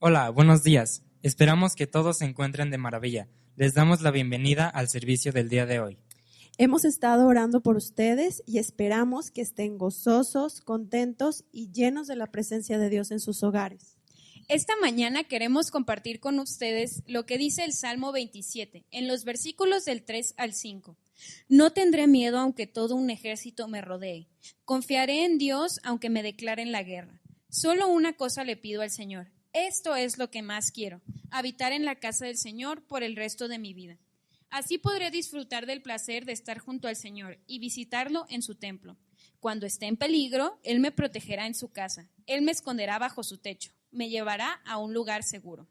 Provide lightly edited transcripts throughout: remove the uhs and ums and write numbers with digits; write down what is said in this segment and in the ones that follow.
Hola, buenos días. Esperamos que todos se encuentren de maravilla. Les damos la bienvenida al servicio del día de hoy. Hemos estado orando por ustedes y esperamos que estén gozosos, contentos y llenos de la presencia de Dios en sus hogares. Esta mañana queremos compartir con ustedes lo que dice el Salmo 27, en los versículos del 3 al 5. No tendré miedo aunque todo un ejército me rodee. Confiaré en Dios aunque me declaren la guerra. Solo una cosa le pido al Señor. Esto es lo que más quiero, habitar en la casa del Señor por el resto de mi vida. Así podré disfrutar del placer de estar junto al Señor y visitarlo en su templo. Cuando esté en peligro, Él me protegerá en su casa. Él me esconderá bajo su techo. Me llevará a un lugar seguro.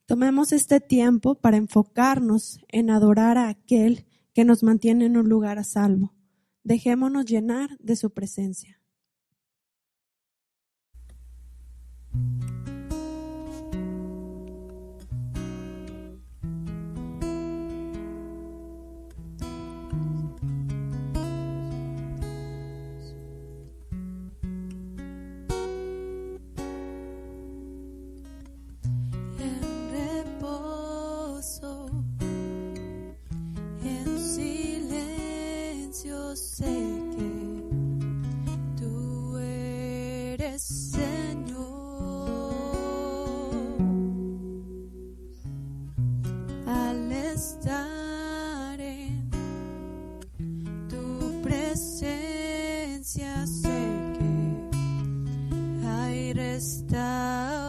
Tomemos este tiempo para enfocarnos en adorar a aquel que nos mantiene en un lugar a salvo. Dejémonos llenar de su presencia. Sé que tú eres Señor. Al estar en tu presencia sé que hay restauración.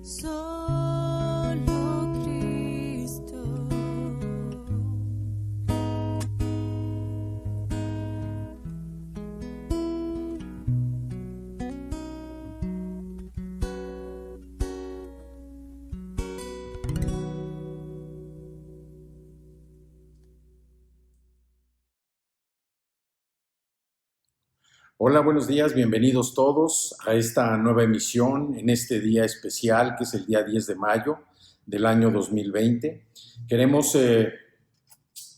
solo Cristo. Hola, buenos días, bienvenidos todos a esta nueva emisión en este día especial que es el día 10 de mayo del año 2020. Queremos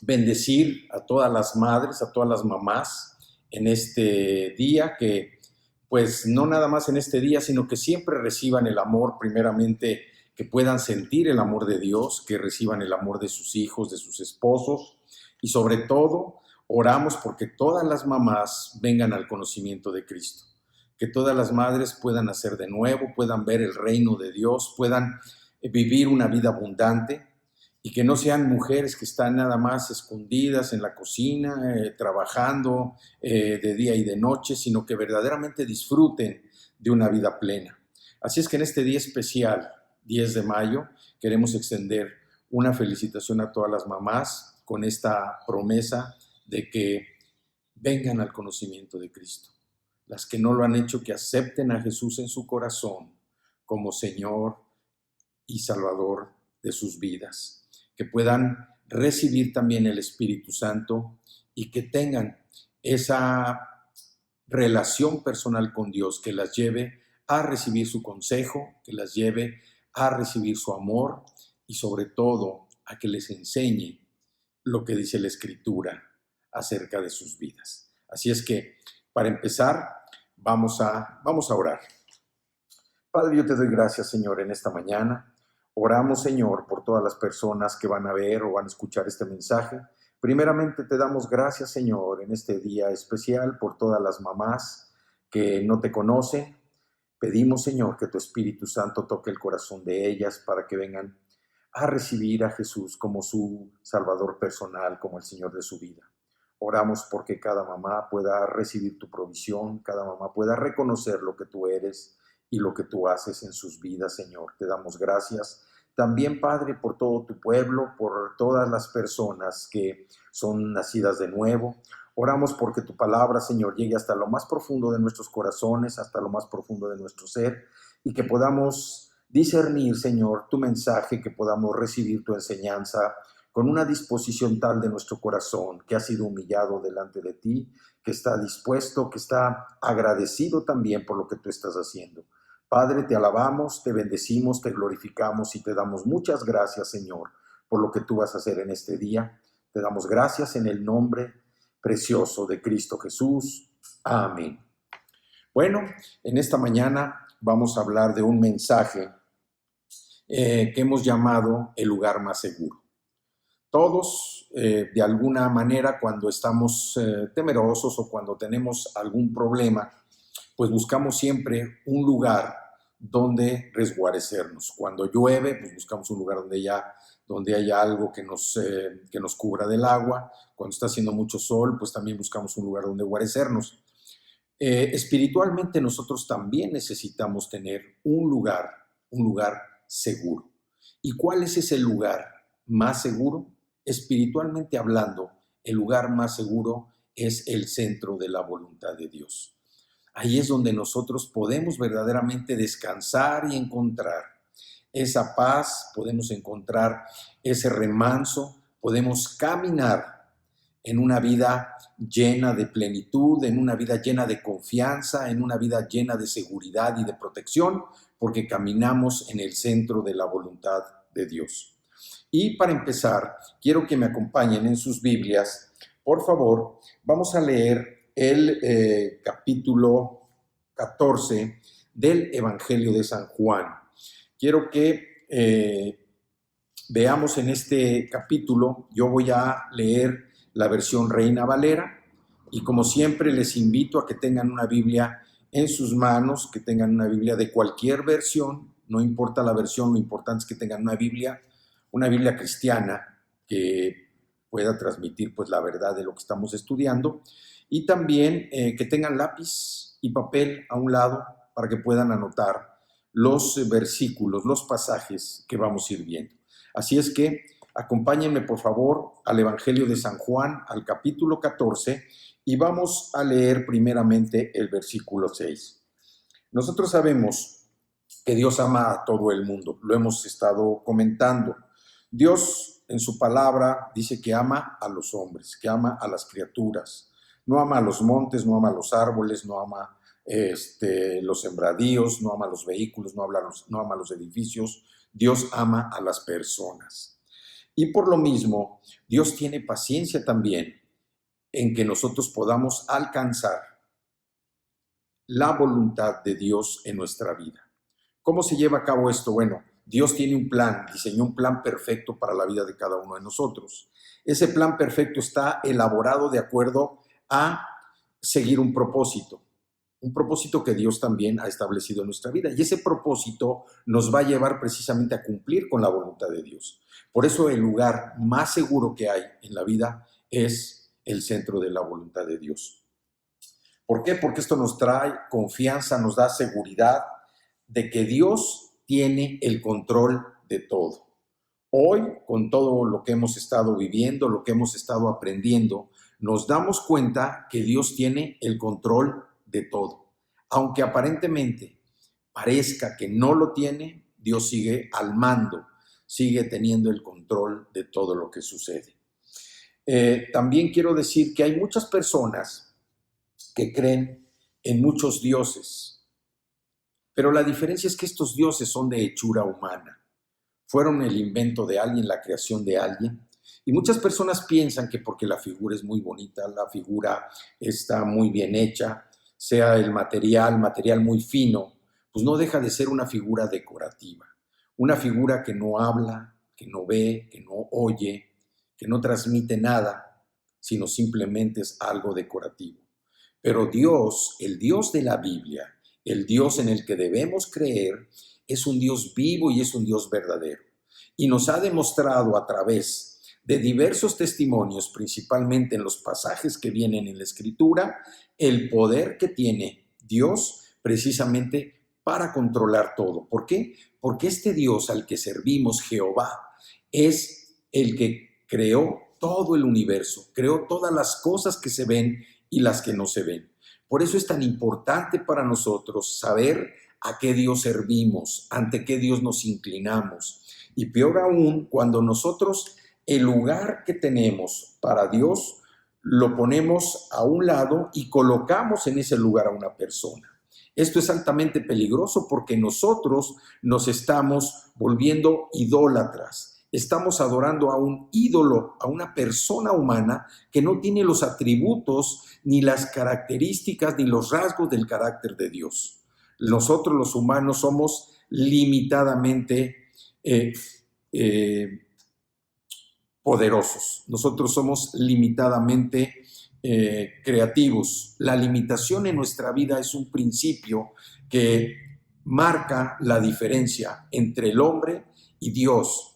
bendecir a todas las madres, a todas las mamás en este día, que pues no nada más en este día, sino que siempre reciban el amor, primeramente que puedan sentir el amor de Dios, que reciban el amor de sus hijos, de sus esposos y sobre todo oramos porque todas las mamás vengan al conocimiento de Cristo, que todas las madres puedan nacer de nuevo, puedan ver el reino de Dios, puedan vivir una vida abundante y que no sean mujeres que están nada más escondidas en la cocina, trabajando de día y de noche, sino que verdaderamente disfruten de una vida plena. Así es que en este día especial, 10 de mayo, queremos extender una felicitación a todas las mamás con esta promesa de que vengan al conocimiento de Cristo. Las que no lo han hecho, que acepten a Jesús en su corazón como Señor y Salvador de sus vidas. Que puedan recibir también el Espíritu Santo y que tengan esa relación personal con Dios que las lleve a recibir su consejo, que las lleve a recibir su amor y sobre todo a que les enseñe lo que dice la Escritura acerca de sus vidas. Así es que, para empezar, vamos a orar. Padre, yo te doy gracias, Señor, en esta mañana. Oramos, Señor, por todas las personas que van a ver o van a escuchar este mensaje. Primeramente, te damos gracias, Señor, en este día especial por todas las mamás que no te conocen. Pedimos, Señor, que tu Espíritu Santo toque el corazón de ellas para que vengan a recibir a Jesús como su Salvador personal, como el Señor de su vida. Oramos porque cada mamá pueda recibir tu provisión, cada mamá pueda reconocer lo que tú eres y lo que tú haces en sus vidas, Señor. Te damos gracias. También, Padre, por todo tu pueblo, por todas las personas que son nacidas de nuevo. Oramos porque tu palabra, Señor, llegue hasta lo más profundo de nuestros corazones, hasta lo más profundo de nuestro ser, y que podamos discernir, Señor, tu mensaje, que podamos recibir tu enseñanza con una disposición tal de nuestro corazón que ha sido humillado delante de ti, que está dispuesto, que está agradecido también por lo que tú estás haciendo. Padre, te alabamos, te bendecimos, te glorificamos y te damos muchas gracias, Señor, por lo que tú vas a hacer en este día. Te damos gracias en el nombre precioso de Cristo Jesús. Amén. Bueno, en esta mañana vamos a hablar de un mensaje que hemos llamado el lugar más seguro. Todos, de alguna manera, cuando estamos temerosos o cuando tenemos algún problema, pues buscamos siempre un lugar donde resguarecernos. Cuando llueve, pues buscamos un lugar donde haya algo que nos cubra del agua. Cuando está haciendo mucho sol, pues también buscamos un lugar donde guarecernos. Espiritualmente nosotros también necesitamos tener un lugar seguro. ¿Y cuál es ese lugar más seguro? Espiritualmente hablando, el lugar más seguro es el centro de la voluntad de Dios. Ahí es donde nosotros podemos verdaderamente descansar y encontrar esa paz, podemos encontrar ese remanso, podemos caminar en una vida llena de plenitud, en una vida llena de confianza, en una vida llena de seguridad y de protección, porque caminamos en el centro de la voluntad de Dios. Y para empezar, quiero que me acompañen en sus Biblias. Por favor, vamos a leer el capítulo 14 del Evangelio de San Juan. Quiero que veamos en este capítulo, yo voy a leer la versión Reina Valera y como siempre les invito a que tengan una Biblia en sus manos, que tengan una Biblia de cualquier versión, no importa la versión, lo importante es que tengan una Biblia cristiana que pueda transmitir pues la verdad de lo que estamos estudiando y también que tengan lápiz y papel a un lado para que puedan anotar los versículos, los pasajes que vamos a ir viendo. Así es que acompáñenme por favor al Evangelio de San Juan, al capítulo 14, y vamos a leer primeramente el versículo 6. Nosotros sabemos que Dios ama a todo el mundo, lo hemos estado comentando. Dios en su palabra dice que ama a los hombres, que ama a las criaturas. No ama a los montes, no ama a los árboles, no ama los sembradíos, no ama a los vehículos, no ama a los edificios. Dios ama a las personas. Y por lo mismo, Dios tiene paciencia también en que nosotros podamos alcanzar la voluntad de Dios en nuestra vida. ¿Cómo se lleva a cabo esto? Bueno, Dios tiene un plan, diseñó un plan perfecto para la vida de cada uno de nosotros. Ese plan perfecto está elaborado de acuerdo a seguir un propósito que Dios también ha establecido en nuestra vida. Y ese propósito nos va a llevar precisamente a cumplir con la voluntad de Dios. Por eso el lugar más seguro que hay en la vida es el centro de la voluntad de Dios. ¿Por qué? Porque esto nos trae confianza, nos da seguridad de que Dios tiene el control de todo. Hoy, con todo lo que hemos estado viviendo, lo que hemos estado aprendiendo, nos damos cuenta que Dios tiene el control de todo. Aunque aparentemente parezca que no lo tiene, Dios sigue al mando, sigue teniendo el control de todo lo que sucede. También quiero decir que hay muchas personas que creen en muchos dioses, pero la diferencia es que estos dioses son de hechura humana. Fueron el invento de alguien, la creación de alguien. Y muchas personas piensan que porque la figura es muy bonita, la figura está muy bien hecha, sea el material muy fino, pues no deja de ser una figura decorativa. Una figura que no habla, que no ve, que no oye, que no transmite nada, sino simplemente es algo decorativo. Pero Dios, el Dios de la Biblia, el Dios en el que debemos creer, es un Dios vivo y es un Dios verdadero. Y nos ha demostrado a través de diversos testimonios, principalmente en los pasajes que vienen en la Escritura, el poder que tiene Dios precisamente para controlar todo. ¿Por qué? Porque este Dios al que servimos, Jehová, es el que creó todo el universo, creó todas las cosas que se ven y las que no se ven. Por eso es tan importante para nosotros saber a qué Dios servimos, ante qué Dios nos inclinamos. Y peor aún, cuando nosotros el lugar que tenemos para Dios lo ponemos a un lado y colocamos en ese lugar a una persona. Esto es altamente peligroso porque nosotros nos estamos volviendo idólatras. Estamos adorando a un ídolo, a una persona humana que no tiene los atributos, ni las características, ni los rasgos del carácter de Dios. Nosotros los humanos somos limitadamente poderosos. Nosotros somos limitadamente creativos. La limitación en nuestra vida es un principio que marca la diferencia entre el hombre y Dios.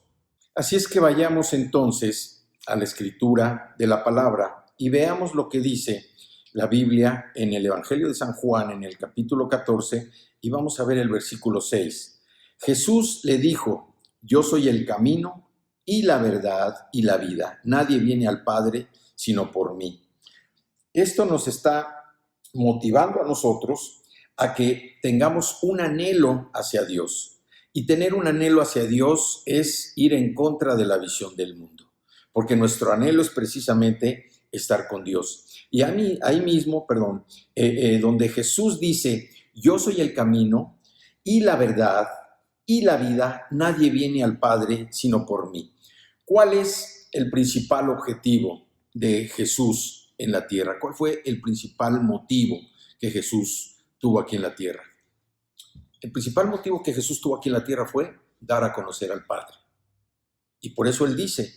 Así es que vayamos entonces a la escritura de la palabra y veamos lo que dice la Biblia en el Evangelio de San Juan, en el capítulo 14, y vamos a ver el versículo 6. Jesús le dijo: yo soy el camino y la verdad y la vida. Nadie viene al Padre sino por mí. Esto nos está motivando a nosotros a que tengamos un anhelo hacia Dios. Y tener un anhelo hacia Dios es ir en contra de la visión del mundo, porque nuestro anhelo es precisamente estar con Dios. Y ahí mismo, donde Jesús dice: yo soy el camino y la verdad y la vida, nadie viene al Padre sino por mí. ¿Cuál es el principal objetivo de Jesús en la tierra? ¿Cuál fue el principal motivo que Jesús tuvo aquí en la tierra? El principal motivo que Jesús tuvo aquí en la tierra fue dar a conocer al Padre. Y por eso Él dice: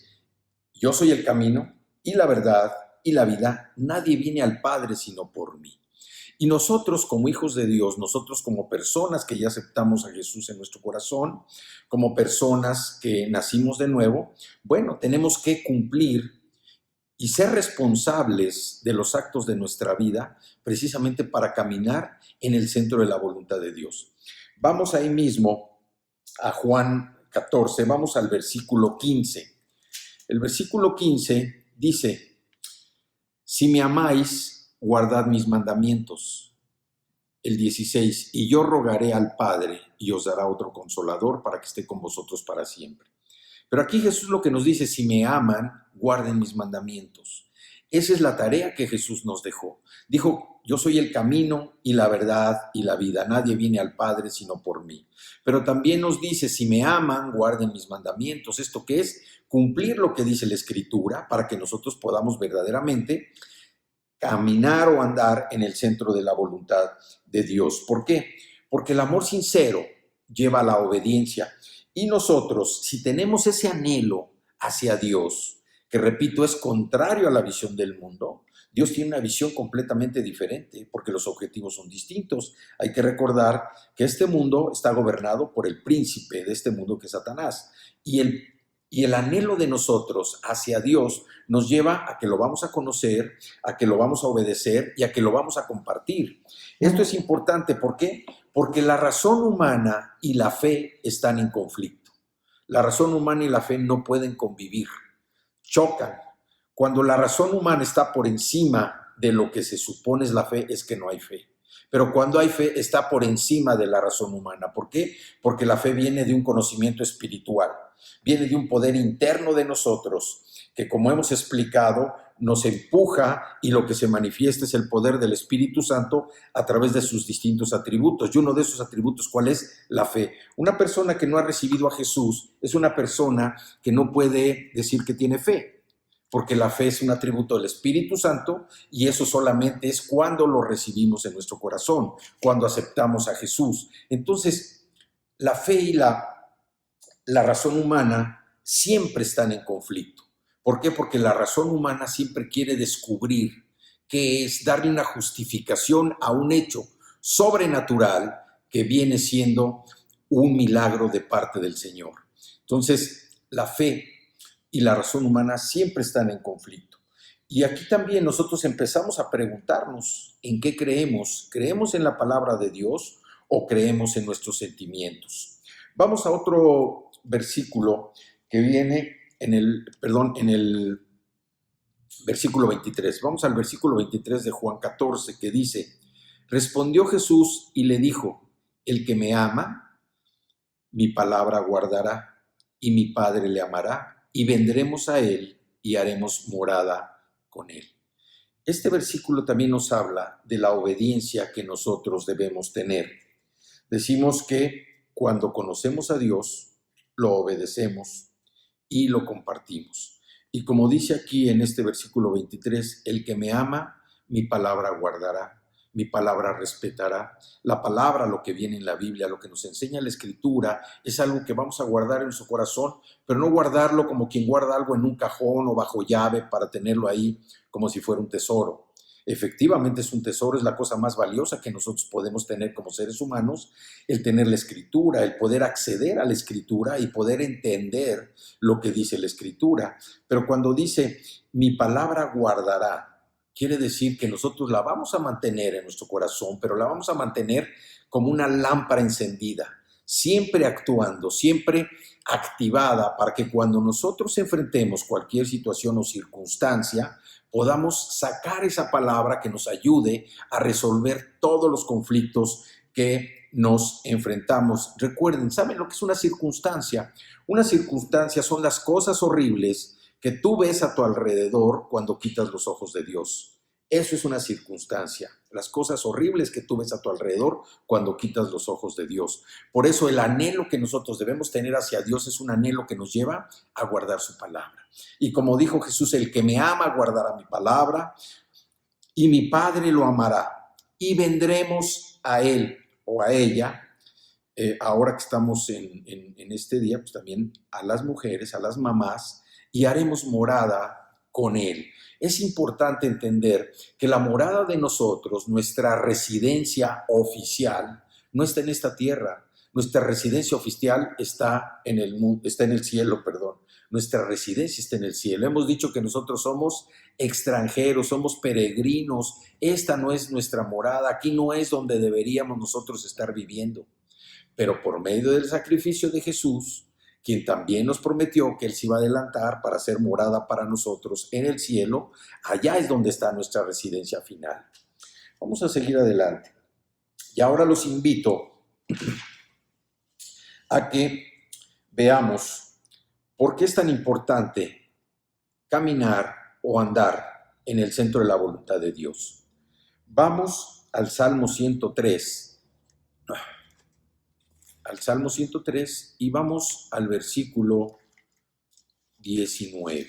yo soy el camino y la verdad y la vida, nadie viene al Padre sino por mí. Y nosotros como hijos de Dios, nosotros como personas que ya aceptamos a Jesús en nuestro corazón, como personas que nacimos de nuevo, bueno, tenemos que cumplir y ser responsables de los actos de nuestra vida precisamente para caminar en el centro de la voluntad de Dios. Vamos ahí mismo a Juan 14, vamos al versículo 15. El versículo 15 dice: si me amáis, guardad mis mandamientos. El 16, y yo rogaré al Padre y os dará otro consolador para que esté con vosotros para siempre. Pero aquí Jesús lo que nos dice: si me aman, guarden mis mandamientos. Esa es la tarea que Jesús nos dejó. Dijo: yo soy el camino y la verdad y la vida. Nadie viene al Padre sino por mí. Pero también nos dice: si me aman, guarden mis mandamientos. ¿Esto qué es? Cumplir lo que dice la Escritura para que nosotros podamos verdaderamente caminar o andar en el centro de la voluntad de Dios. ¿Por qué? Porque el amor sincero lleva a la obediencia. Y nosotros, si tenemos ese anhelo hacia Dios, que repito, es contrario a la visión del mundo, Dios tiene una visión completamente diferente porque los objetivos son distintos. Hay que recordar que este mundo está gobernado por el príncipe de este mundo, que es Satanás. Y el anhelo de nosotros hacia Dios nos lleva a que lo vamos a conocer, a que lo vamos a obedecer y a que lo vamos a compartir. Esto es importante. ¿Por qué? Porque la razón humana y la fe están en conflicto. La razón humana y la fe no pueden convivir, chocan. Cuando la razón humana está por encima de lo que se supone es la fe, es que no hay fe. Pero cuando hay fe, está por encima de la razón humana. ¿Por qué? Porque la fe viene de un conocimiento espiritual, viene de un poder interno de nosotros, que, como hemos explicado, nos empuja, y lo que se manifiesta es el poder del Espíritu Santo a través de sus distintos atributos. Y uno de esos atributos, ¿cuál es? La fe. Una persona que no ha recibido a Jesús es una persona que no puede decir que tiene fe, porque la fe es un atributo del Espíritu Santo, y eso solamente es cuando lo recibimos en nuestro corazón, cuando aceptamos a Jesús. Entonces, la fe y la razón humana siempre están en conflicto. ¿Por qué? Porque la razón humana siempre quiere descubrir qué es, darle una justificación a un hecho sobrenatural que viene siendo un milagro de parte del Señor. Entonces, la fe y la razón humana siempre están en conflicto. Y aquí también nosotros empezamos a preguntarnos en qué creemos. ¿Creemos en la palabra de Dios o creemos en nuestros sentimientos? Vamos a otro versículo que viene en el versículo 23. Vamos al versículo 23 de Juan 14, que dice: respondió Jesús y le dijo: el que me ama, mi palabra guardará, y mi Padre le amará, y vendremos a él y haremos morada con él. Este versículo también nos habla de la obediencia que nosotros debemos tener. Decimos que cuando conocemos a Dios, lo obedecemos y lo compartimos. Y como dice aquí en este versículo 23, el que me ama, mi palabra guardará, mi palabra respetará. La palabra, lo que viene en la Biblia, lo que nos enseña la Escritura, es algo que vamos a guardar en su corazón, pero no guardarlo como quien guarda algo en un cajón o bajo llave para tenerlo ahí como si fuera un tesoro. Efectivamente es un tesoro, es la cosa más valiosa que nosotros podemos tener como seres humanos, el tener la Escritura, el poder acceder a la Escritura y poder entender lo que dice la Escritura. Pero cuando dice, mi palabra guardará, quiere decir que nosotros la vamos a mantener en nuestro corazón, pero la vamos a mantener como una lámpara encendida, siempre actuando, siempre activada, para que cuando nosotros enfrentemos cualquier situación o circunstancia, podamos sacar esa palabra que nos ayude a resolver todos los conflictos que nos enfrentamos. Recuerden, ¿saben lo que es una circunstancia? Una circunstancia son las cosas horribles que tú ves a tu alrededor cuando quitas los ojos de Dios. Eso es una circunstancia, las cosas horribles que tú ves a tu alrededor cuando quitas los ojos de Dios. Por eso el anhelo que nosotros debemos tener hacia Dios es un anhelo que nos lleva a guardar su palabra. Y como dijo Jesús, el que me ama guardará mi palabra y mi Padre lo amará y vendremos a él o a ella. Ahora que estamos en este día, pues también a las mujeres, a las mamás, y haremos morada con él. Es importante entender que la morada de nosotros, nuestra residencia oficial, no está en esta tierra. Nuestra residencia oficial está en el cielo. Nuestra residencia está en el cielo. Hemos dicho que nosotros somos extranjeros, somos peregrinos. Esta no es nuestra morada. Aquí no es donde deberíamos nosotros estar viviendo. pero por medio del sacrificio de Jesús, quien también nos prometió que Él se iba a adelantar para hacer morada para nosotros en el cielo, allá es donde está nuestra residencia final. Vamos a seguir adelante. Y ahora los invito a que veamos por qué es tan importante caminar o andar en el centro de la voluntad de Dios. Vamos al Salmo 103. Al Salmo 103 y vamos al versículo 19.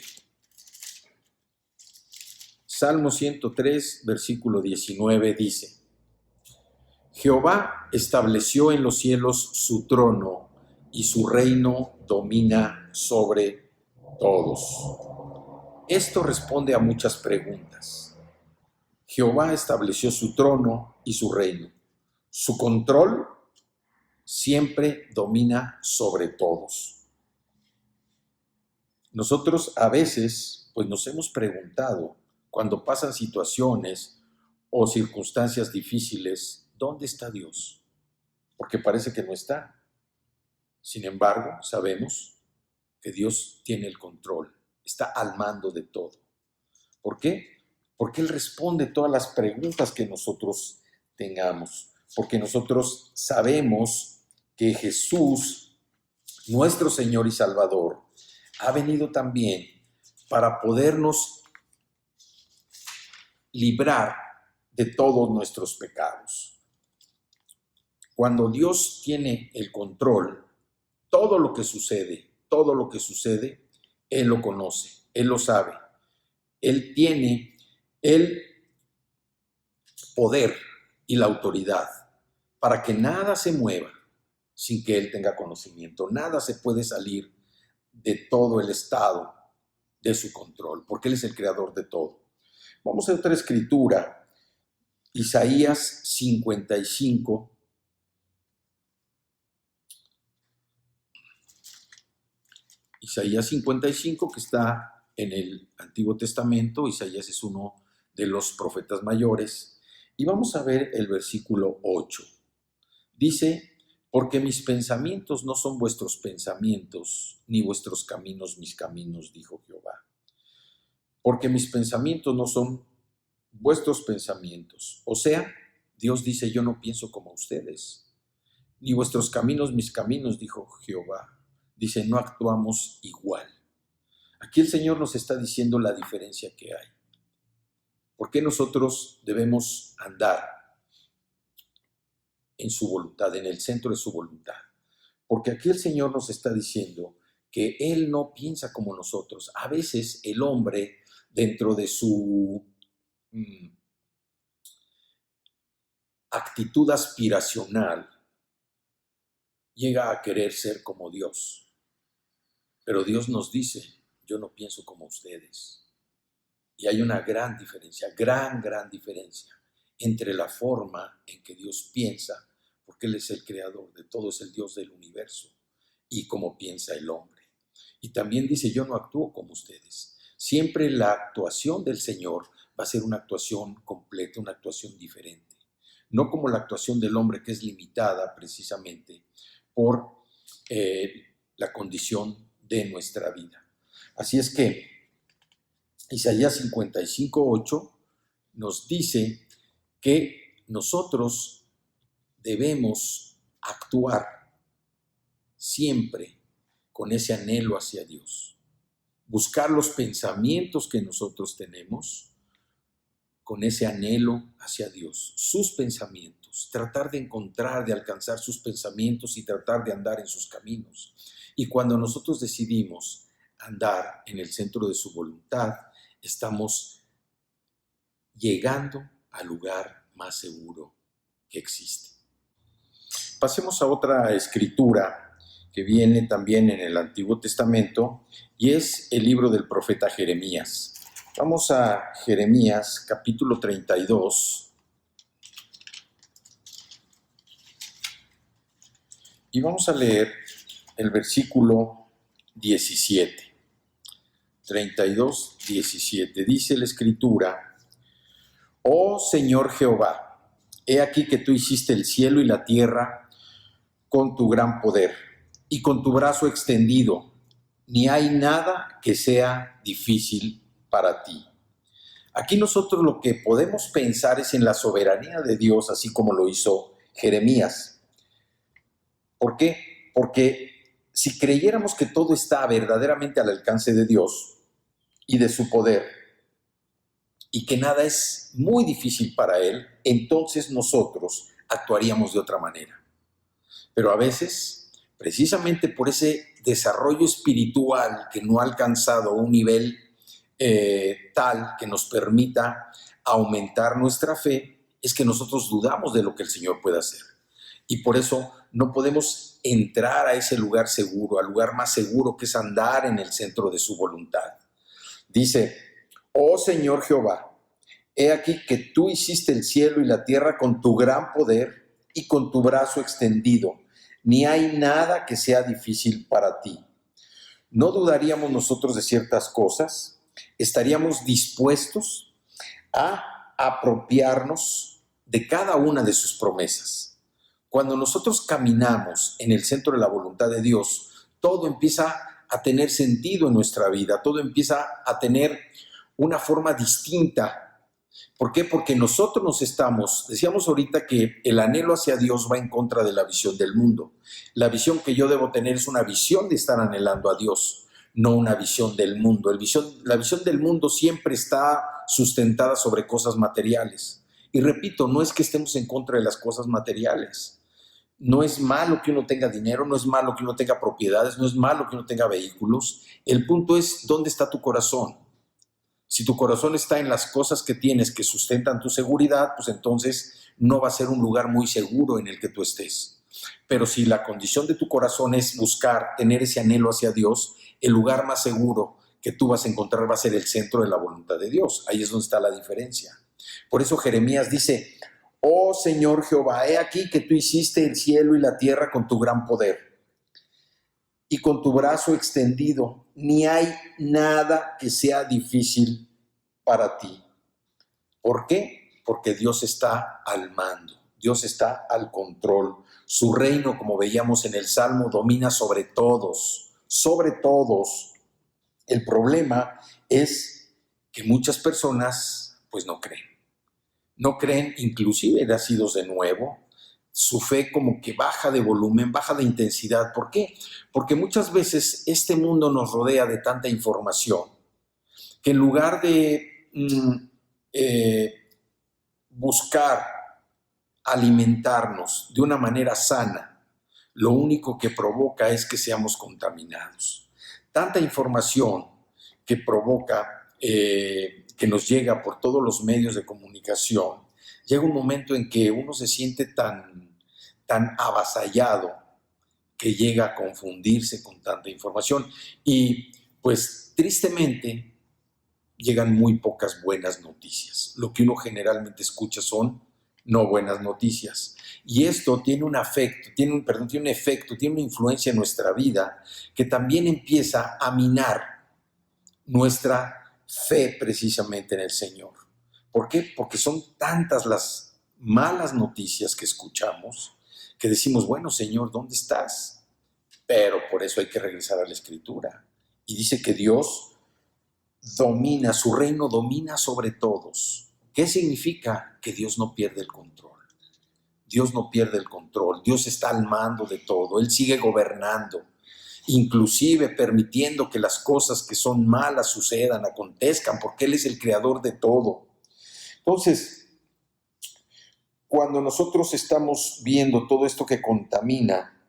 Salmo 103, versículo 19 dice: Jehová estableció en los cielos su trono y su reino domina sobre todos. Esto responde a muchas preguntas. Jehová estableció su trono y su reino. Su control siempre domina sobre todos. Nosotros a veces pues nos hemos preguntado, cuando pasan situaciones o circunstancias difíciles, ¿dónde está Dios? Porque parece que no está. Sin embargo, sabemos que Dios tiene el control, está al mando de todo. ¿Por qué? Porque Él responde todas las preguntas que nosotros tengamos. Porque nosotros sabemos que Jesús, nuestro Señor y Salvador, ha venido también para podernos librar de todos nuestros pecados. Cuando Dios tiene el control, todo lo que sucede, Él lo conoce, Él lo sabe. Él tiene el poder y la autoridad para que nada se mueva sin que Él tenga conocimiento. Nada se puede salir de todo el estado de su control, porque Él es el creador de todo. Vamos a otra escritura, Isaías 55. Isaías 55, que está en el Antiguo Testamento. Isaías es uno de los profetas mayores. Y vamos a ver el versículo 8. Dice: porque mis pensamientos no son vuestros pensamientos, ni vuestros caminos mis caminos, dijo Jehová. Porque mis pensamientos no son vuestros pensamientos. O sea, Dios dice: yo no pienso como ustedes. Ni vuestros caminos mis caminos, dijo Jehová. Dice: no actuamos igual. Aquí el Señor nos está diciendo la diferencia que hay. ¿Por qué nosotros debemos andar en su voluntad, en el centro de su voluntad? Porque aquí el Señor nos está diciendo que Él no piensa como nosotros. A veces el hombre, dentro de su actitud aspiracional, llega a querer ser como Dios. Pero Dios nos dice: yo no pienso como ustedes. Y hay una gran diferencia, gran diferencia entre la forma en que Dios piensa, porque Él es el creador de todo, es el Dios del universo, y cómo piensa el hombre. Y también dice: yo no actúo como ustedes. Siempre la actuación del Señor va a ser una actuación completa, una actuación diferente. No como la actuación del hombre, que es limitada precisamente por la condición de nuestra vida. Así es que Isaías 55:8 nos dice que nosotros debemos actuar siempre con ese anhelo hacia Dios. Buscar los pensamientos que nosotros tenemos con ese anhelo hacia Dios, sus pensamientos, tratar de encontrar, de alcanzar sus pensamientos y tratar de andar en sus caminos. Y cuando nosotros decidimos andar en el centro de su voluntad, estamos llegando al lugar más seguro que existe. Pasemos a otra escritura que viene también en el Antiguo Testamento, y es el libro del profeta Jeremías. Vamos a Jeremías capítulo 32 y vamos a leer el versículo 17. 32, 17. Dice la escritura: oh Señor Jehová, he aquí que tú hiciste el cielo y la tierra, con tu gran poder y con tu brazo extendido. Ni hay nada que sea difícil para ti. Aquí nosotros lo que podemos pensar es en la soberanía de Dios, así como lo hizo Jeremías. ¿Por qué? Porque si creyéramos que todo está verdaderamente al alcance de Dios y de su poder, y que nada es muy difícil para Él, entonces nosotros actuaríamos de otra manera. Pero a veces, precisamente por ese desarrollo espiritual que no ha alcanzado un nivel tal que nos permita aumentar nuestra fe, es que nosotros dudamos de lo que el Señor puede hacer. Y por eso no podemos entrar a ese lugar seguro, al lugar más seguro que es andar en el centro de su voluntad. Dice: oh Señor Jehová, he aquí que tú hiciste el cielo y la tierra con tu gran poder y con tu brazo extendido. Ni hay nada que sea difícil para ti. ¿No dudaríamos nosotros de ciertas cosas? ¿Estaríamos dispuestos a apropiarnos de cada una de sus promesas? Cuando nosotros caminamos en el centro de la voluntad de Dios, todo empieza a tener sentido en nuestra vida, todo empieza a tener una forma distinta. ¿Por qué? Porque nosotros decíamos ahorita que el anhelo hacia Dios va en contra de la visión del mundo. La visión que yo debo tener es una visión de estar anhelando a Dios, no una visión del mundo. La visión del mundo siempre está sustentada sobre cosas materiales. Y repito, no es que estemos en contra de las cosas materiales. No es malo que uno tenga dinero, no es malo que uno tenga propiedades, no es malo que uno tenga vehículos. El punto es, ¿dónde está tu corazón? Si tu corazón está en las cosas que tienes que sustentan tu seguridad, pues entonces no va a ser un lugar muy seguro en el que tú estés. Pero si la condición de tu corazón es buscar, tener ese anhelo hacia Dios, el lugar más seguro que tú vas a encontrar va a ser el centro de la voluntad de Dios. Ahí es donde está la diferencia. Por eso Jeremías dice: oh Señor Jehová, he aquí que tú hiciste el cielo y la tierra con tu gran poder y con tu brazo extendido. Ni hay nada que sea difícil para ti. ¿Por qué? Porque Dios está al mando, Dios está al control. Su reino, como veíamos en el Salmo, domina sobre todos, sobre todos. El problema es que muchas personas pues no creen. No creen, inclusive nacidos de nuevo. Su fe como que baja de volumen, baja de intensidad. ¿Por qué? Porque muchas veces este mundo nos rodea de tanta información que en lugar de buscar alimentarnos de una manera sana, lo único que provoca es que seamos contaminados. Tanta información que provoca, que nos llega por todos los medios de comunicación, llega un momento en que uno se siente tan avasallado que llega a confundirse con tanta información. Y pues tristemente llegan muy pocas buenas noticias. Lo que uno generalmente escucha son no buenas noticias. Y esto tiene un efecto, tiene una influencia en nuestra vida que también empieza a minar nuestra fe precisamente en el Señor. ¿Por qué? Porque son tantas las malas noticias que escuchamos que decimos, bueno, Señor, ¿dónde estás? Pero por eso hay que regresar a la Escritura. Y dice que Dios domina, su reino domina sobre todos. ¿Qué significa? Que Dios no pierde el control. Dios no pierde el control. Dios está al mando de todo. Él sigue gobernando, inclusive permitiendo que las cosas que son malas sucedan, acontezcan, porque Él es el creador de todo. Entonces, cuando nosotros estamos viendo todo esto que contamina,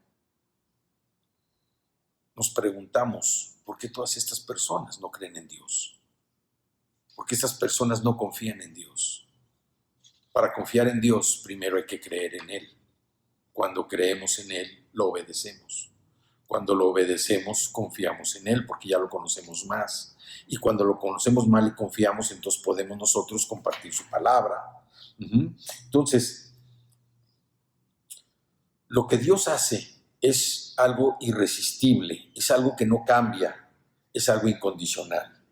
nos preguntamos, ¿por qué todas estas personas no creen en Dios? ¿Por qué estas personas no confían en Dios? Para confiar en Dios, primero hay que creer en Él. Cuando creemos en Él, lo obedecemos. Cuando lo obedecemos, confiamos en Él, porque ya lo conocemos más. Y cuando lo conocemos mal y confiamos, entonces podemos nosotros compartir su palabra. Entonces, lo que Dios hace es algo irresistible, es algo que no cambia, es algo incondicional.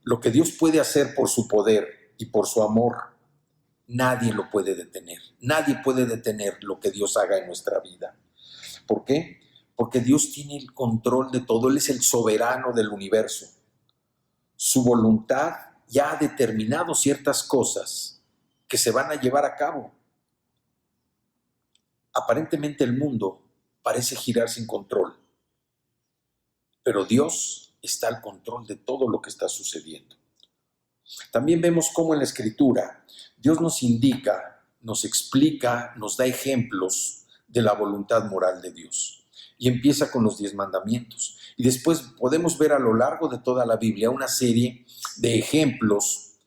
Lo que Dios puede hacer por su poder y por su amor, nadie lo puede detener. Nadie puede detener lo que Dios haga en nuestra vida. ¿Por qué? Porque Dios tiene el control de todo. Él es el soberano del universo. Su voluntad ya ha determinado ciertas cosas que se van a llevar a cabo. Aparentemente el mundo parece girar sin control, pero Dios está al control de todo lo que está sucediendo. También vemos cómo en la Escritura Dios nos indica, nos explica, nos da ejemplos de la voluntad moral de Dios. Y empieza con los 10 mandamientos. Y después podemos ver a lo largo de toda la Biblia una serie de ejemplos,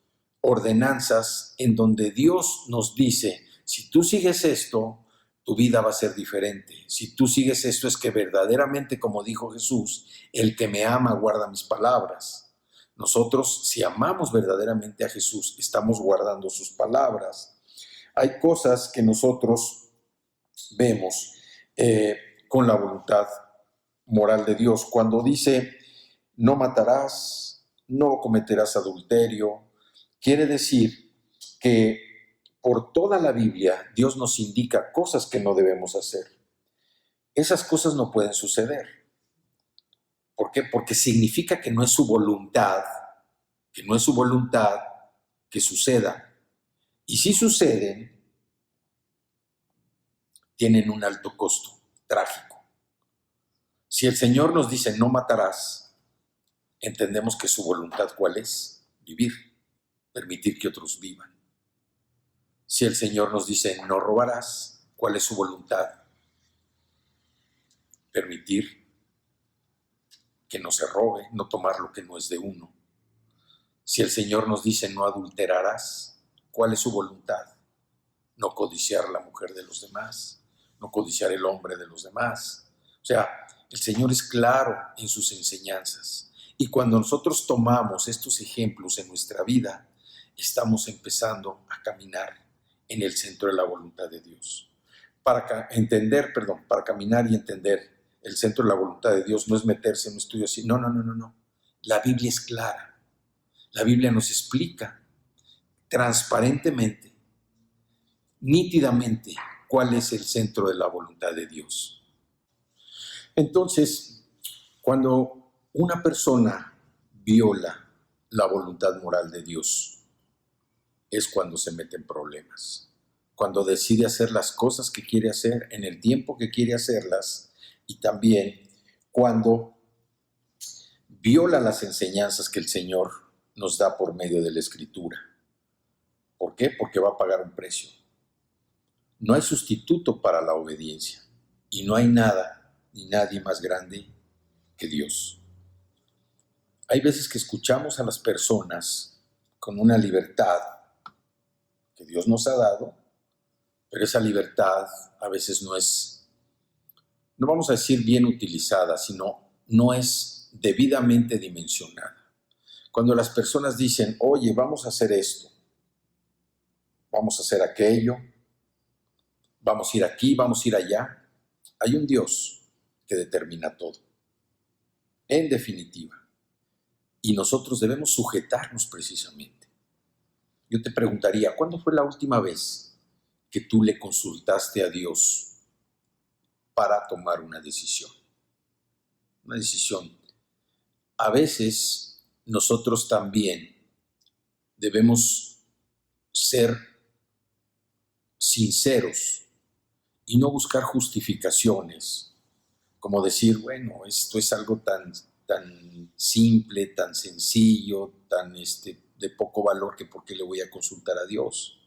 ordenanzas, en donde Dios nos dice, si tú sigues esto, tu vida va a ser diferente. Si tú sigues esto, es que verdaderamente, como dijo Jesús, el que me ama guarda mis palabras. Nosotros, si amamos verdaderamente a Jesús, estamos guardando sus palabras. Hay cosas que nosotros vemos con la voluntad moral de Dios. Cuando dice, no matarás, no cometerás adulterio, quiere decir que por toda la Biblia Dios nos indica cosas que no debemos hacer. Esas cosas no pueden suceder. ¿Por qué? Porque significa que no es su voluntad, que suceda. Y si suceden, tienen un alto costo, trágico. Si el Señor nos dice no matarás, entendemos que su voluntad ¿cuál es? Vivir, permitir que otros vivan. Si el Señor nos dice no robarás, ¿cuál es su voluntad? Permitir que no se robe, no tomar lo que no es de uno. Si el Señor nos dice no adulterarás, ¿cuál es su voluntad? No codiciar la mujer de los demás, no codiciar el hombre de los demás. O sea, el Señor es claro en sus enseñanzas. Y cuando nosotros tomamos estos ejemplos en nuestra vida, estamos empezando a caminar en el centro de la voluntad de Dios. Para caminar y entender el centro de la voluntad de Dios no es meterse en un estudio así. No. La Biblia es clara. La Biblia nos explica transparentemente, nítidamente, cuál es el centro de la voluntad de Dios. Entonces, cuando una persona viola la voluntad moral de Dios, es cuando se mete en problemas. Cuando decide hacer las cosas que quiere hacer en el tiempo que quiere hacerlas, y también cuando viola las enseñanzas que el Señor nos da por medio de la Escritura. ¿Por qué? Porque va a pagar un precio. No hay sustituto para la obediencia y no hay nada ni nadie más grande que Dios. Hay veces que escuchamos a las personas con una libertad que Dios nos ha dado, pero esa libertad a veces no vamos a decir bien utilizada, sino no es debidamente dimensionada. Cuando las personas dicen, oye, vamos a hacer esto, vamos a hacer aquello, vamos a ir aquí, vamos a ir allá, hay un Dios que determina todo, en definitiva. Y nosotros debemos sujetarnos precisamente. Yo te preguntaría, ¿cuándo fue la última vez que tú le consultaste a Dios para tomar una decisión? Una decisión. A veces nosotros también debemos ser sinceros y no buscar justificaciones, como decir, bueno, esto es algo tan simple, tan sencillo, tan de poco valor, que por qué le voy a consultar a Dios.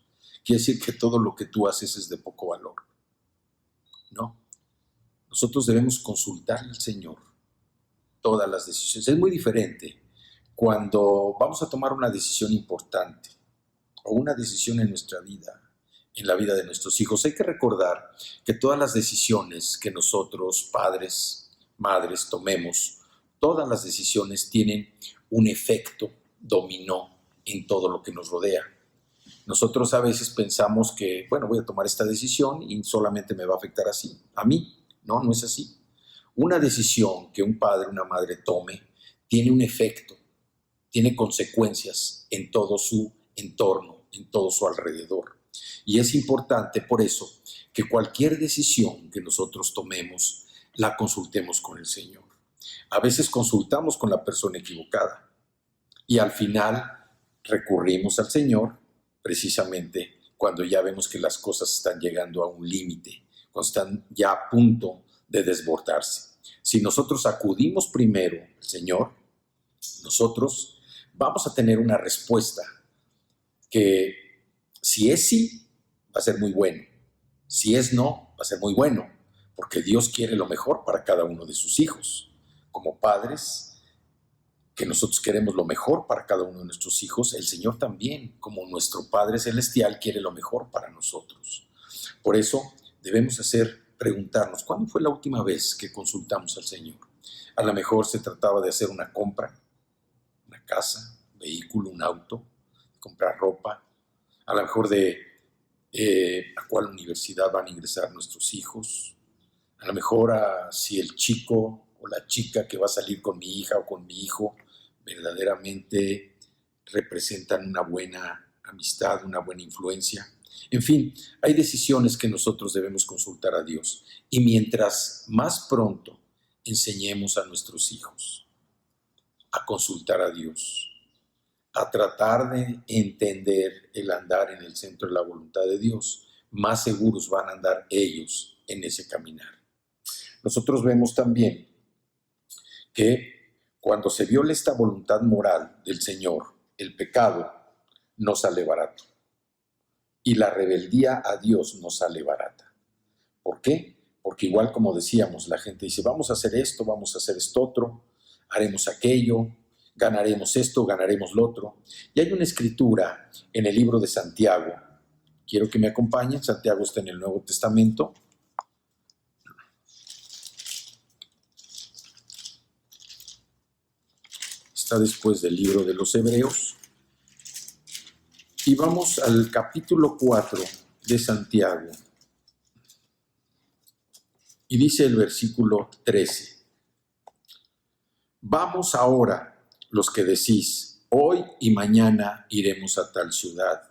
Quiere decir que todo lo que tú haces es de poco valor. No. Nosotros debemos consultarle al Señor todas las decisiones. Es muy diferente cuando vamos a tomar una decisión importante o una decisión en nuestra vida, en la vida de nuestros hijos. Hay que recordar que todas las decisiones que nosotros, padres, madres, tomemos, todas las decisiones tienen un efecto dominó en todo lo que nos rodea. Nosotros a veces pensamos que, bueno, voy a tomar esta decisión y solamente me va a afectar así, a mí. No, no es así. Una decisión que un padre o una madre tome tiene un efecto, tiene consecuencias en todo su entorno, en todo su alrededor. Y es importante por eso que cualquier decisión que nosotros tomemos, la consultemos con el Señor. A veces consultamos con la persona equivocada y al final recurrimos al Señor precisamente cuando ya vemos que las cosas están llegando a un límite, cuando están ya a punto de desbordarse. Si nosotros acudimos primero al Señor, nosotros vamos a tener una respuesta que si es sí, va a ser muy bueno. Si es no, va a ser muy bueno, porque Dios quiere lo mejor para cada uno de sus hijos. Como padres, que nosotros queremos lo mejor para cada uno de nuestros hijos, el Señor también, como nuestro Padre Celestial, quiere lo mejor para nosotros. Por eso debemos preguntarnos, ¿cuándo fue la última vez que consultamos al Señor? A lo mejor se trataba de hacer una compra, una casa, un vehículo, un auto, comprar ropa, a lo mejor de a cuál universidad van a ingresar nuestros hijos, a lo mejor si el chico o la chica que va a salir con mi hija o con mi hijo verdaderamente representan una buena amistad, una buena influencia. En fin, hay decisiones que nosotros debemos consultar a Dios. Y mientras más pronto enseñemos a nuestros hijos a consultar a Dios, a tratar de entender el andar en el centro de la voluntad de Dios, más seguros van a andar ellos en ese caminar. Nosotros vemos también que cuando se viola esta voluntad moral del Señor, el pecado no sale barato y la rebeldía a Dios no sale barata. ¿Por qué? Porque igual como decíamos, la gente dice, vamos a hacer esto, vamos a hacer esto otro, haremos aquello, ganaremos esto, ganaremos lo otro. Y hay una escritura en el libro de Santiago. Quiero que me acompañen. Santiago está en el Nuevo Testamento. Está después del libro de los Hebreos. Y vamos al capítulo 4 de Santiago. Y dice el versículo 13. Vamos ahora, los que decís, hoy y mañana iremos a tal ciudad,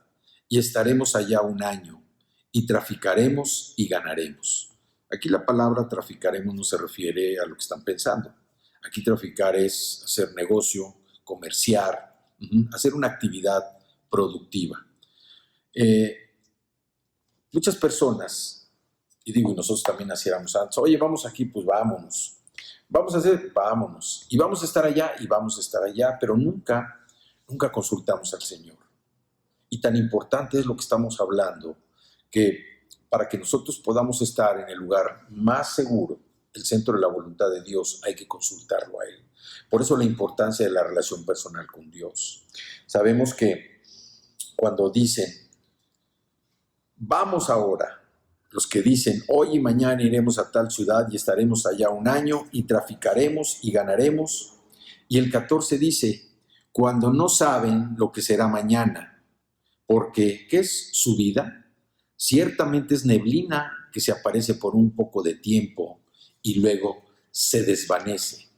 y estaremos allá un año, y traficaremos y ganaremos. Aquí la palabra traficaremos no se refiere a lo que están pensando. Aquí traficar es hacer negocio, comerciar, hacer una actividad productiva. Muchas personas, y digo, y nosotros también hacíamos antes, oye, vamos aquí, pues vámonos. Vamos a hacer, vámonos. Y vamos a estar allá, y vamos a estar allá, pero nunca consultamos al Señor. Y tan importante es lo que estamos hablando, que para que nosotros podamos estar en el lugar más seguro, el centro de la voluntad de Dios, hay que consultarlo a Él. Por eso la importancia de la relación personal con Dios. Sabemos que cuando dicen, vamos ahora, los que dicen, hoy y mañana iremos a tal ciudad y estaremos allá un año y traficaremos y ganaremos. Y el 14 dice, cuando no saben lo que será mañana, porque ¿qué es su vida? Ciertamente es neblina que se aparece por un poco de tiempo y luego se desvanece.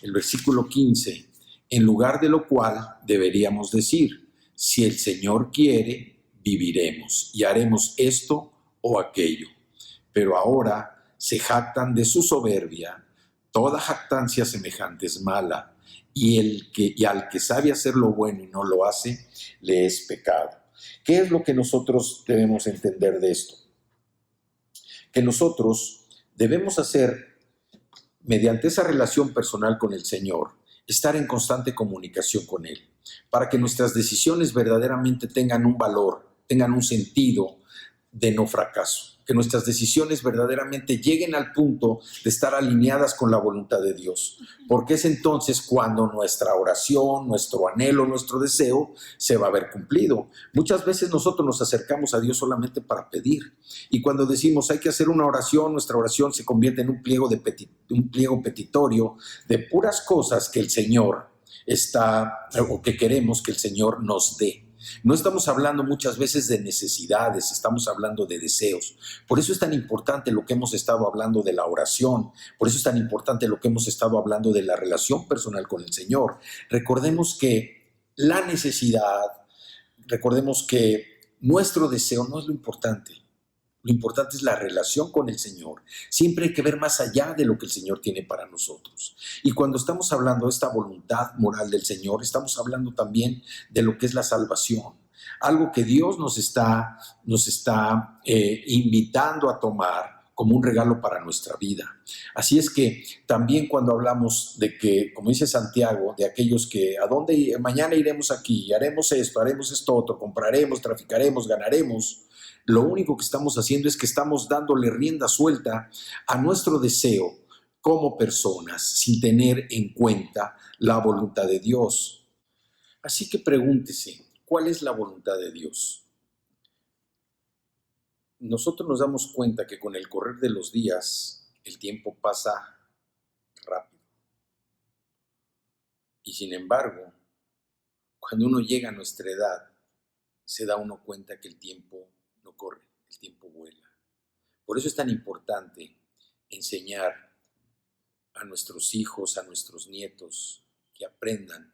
El versículo 15, en lugar de lo cual deberíamos decir, si el Señor quiere, viviremos y haremos esto o aquello. Pero ahora se jactan de su soberbia, toda jactancia semejante es mala, y al que sabe hacer lo bueno y no lo hace, le es pecado. ¿Qué es lo que nosotros debemos entender de esto? Que nosotros debemos hacer, mediante esa relación personal con el Señor, estar en constante comunicación con Él, para que nuestras decisiones verdaderamente tengan un valor, tengan un sentido de no fracaso, que nuestras decisiones verdaderamente lleguen al punto de estar alineadas con la voluntad de Dios, porque es entonces cuando nuestra oración, nuestro anhelo, nuestro deseo se va a ver cumplido. Muchas veces nosotros nos acercamos a Dios solamente para pedir, y cuando decimos hay que hacer una oración, nuestra oración se convierte en un pliego petitorio de puras cosas que el Señor o que queremos que el Señor nos dé. No estamos hablando muchas veces de necesidades, estamos hablando de deseos. Por eso es tan importante lo que hemos estado hablando de la oración, por eso es tan importante lo que hemos estado hablando de la relación personal con el Señor. Recordemos que la necesidad, recordemos que nuestro deseo no es lo importante. Lo importante es la relación con el Señor. Siempre hay que ver más allá de lo que el Señor tiene para nosotros. Y cuando estamos hablando de esta voluntad moral del Señor, estamos hablando también de lo que es la salvación. Algo que Dios nos está invitando a tomar como un regalo para nuestra vida. Así es que también cuando hablamos de que, como dice Santiago, de aquellos que mañana iremos aquí, haremos esto otro, compraremos, traficaremos, ganaremos, lo único que estamos haciendo es que estamos dándole rienda suelta a nuestro deseo como personas sin tener en cuenta la voluntad de Dios. Así que pregúntese, ¿cuál es la voluntad de Dios? Nosotros nos damos cuenta que con el correr de los días el tiempo pasa rápido. Y sin embargo, cuando uno llega a nuestra edad, se da uno cuenta que el tiempo no corre, el tiempo vuela. Por eso es tan importante enseñar a nuestros hijos, a nuestros nietos, que aprendan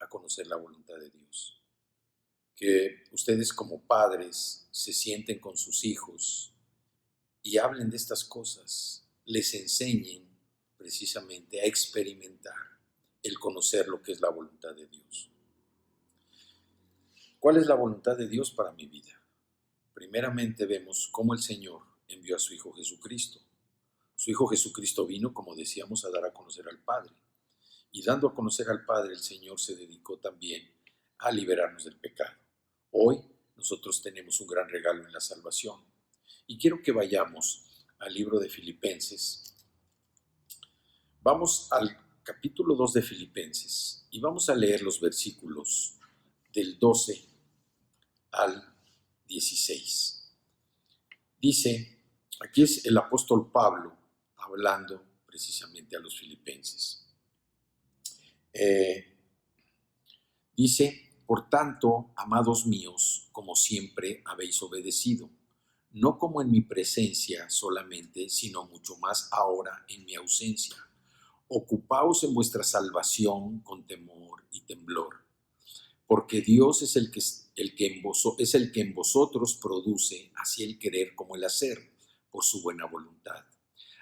a conocer la voluntad de Dios. Que ustedes como padres se sienten con sus hijos y hablen de estas cosas, les enseñen precisamente a experimentar el conocer lo que es la voluntad de Dios. ¿Cuál es la voluntad de Dios para mi vida? Primeramente vemos cómo el Señor envió a su Hijo Jesucristo. Su Hijo Jesucristo vino, como decíamos, a dar a conocer al Padre. Y dando a conocer al Padre, el Señor se dedicó también a liberarnos del pecado. Hoy nosotros tenemos un gran regalo en la salvación. Y quiero que vayamos al libro de Filipenses. Vamos al capítulo 2 de Filipenses y vamos a leer los versículos del 12 al 16. Dice, aquí es el apóstol Pablo hablando precisamente a los filipenses. Dice, por tanto, amados míos, como siempre habéis obedecido, no como en mi presencia solamente, sino mucho más ahora en mi ausencia. Ocupaos en vuestra salvación con temor y temblor, porque Dios es el que en vosotros produce así el querer como el hacer, por su buena voluntad.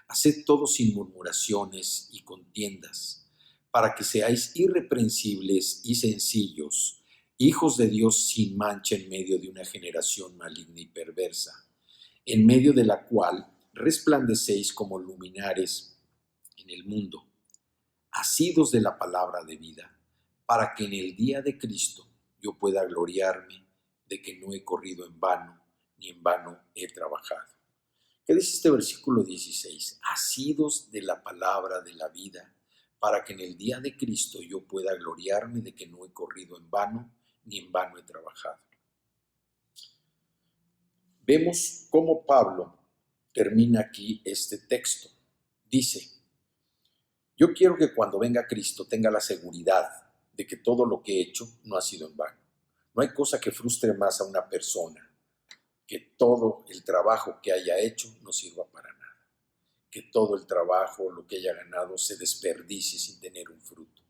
Haced todo sin murmuraciones y contiendas, para que seáis irreprensibles y sencillos, hijos de Dios sin mancha en medio de una generación maligna y perversa, en medio de la cual resplandecéis como luminares en el mundo, asidos de la palabra de vida, para que en el día de Cristo yo pueda gloriarme de que no he corrido en vano, ni en vano he trabajado. ¿Qué dice este versículo 16? Asidos de la palabra de la vida, para que en el día de Cristo yo pueda gloriarme de que no he corrido en vano, ni en vano he trabajado. Vemos cómo Pablo termina aquí este texto. Dice, yo quiero que cuando venga Cristo tenga la seguridad de que todo lo que he hecho no ha sido en vano. No hay cosa que frustre más a una persona que todo el trabajo que haya hecho no sirva para nada, que todo el trabajo, lo que haya ganado, se desperdicie sin tener un fruto.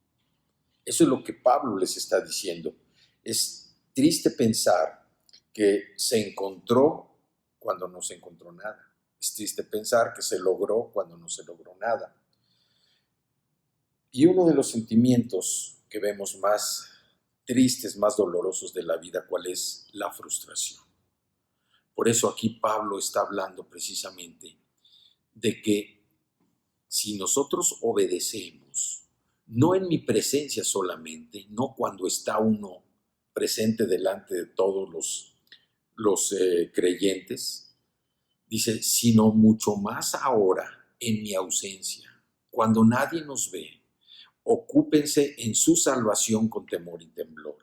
Eso es lo que Pablo les está diciendo. Es triste pensar que se encontró cuando no se encontró nada. Es triste pensar que se logró cuando no se logró nada. Y uno de los sentimientos que vemos más tristes, más dolorosos de la vida, ¿cuál es? La frustración. Por eso aquí Pablo está hablando precisamente de que si nosotros obedecemos, no en mi presencia solamente, no cuando está uno presente delante de todos los creyentes, dice, sino mucho más ahora en mi ausencia, cuando nadie nos ve, ocúpense en su salvación con temor y temblor.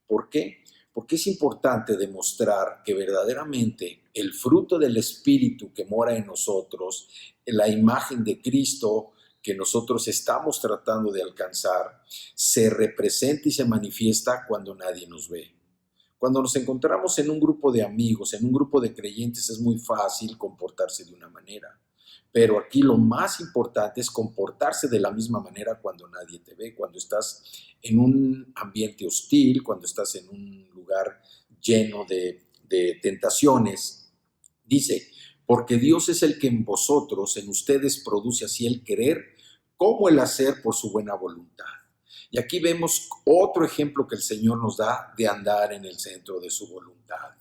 ¿Por qué? Porque es importante demostrar que verdaderamente el fruto del Espíritu que mora en nosotros, la imagen de Cristo que nosotros estamos tratando de alcanzar, se representa y se manifiesta cuando nadie nos ve. Cuando nos encontramos en un grupo de amigos, en un grupo de creyentes, es muy fácil comportarse de una manera. Pero aquí lo más importante es comportarse de la misma manera cuando nadie te ve, cuando estás en un ambiente hostil, cuando estás en un lugar lleno de tentaciones. Dice, porque Dios es el que en vosotros, en ustedes, produce así el querer como el hacer por su buena voluntad. Y aquí vemos otro ejemplo que el Señor nos da de andar en el centro de su voluntad.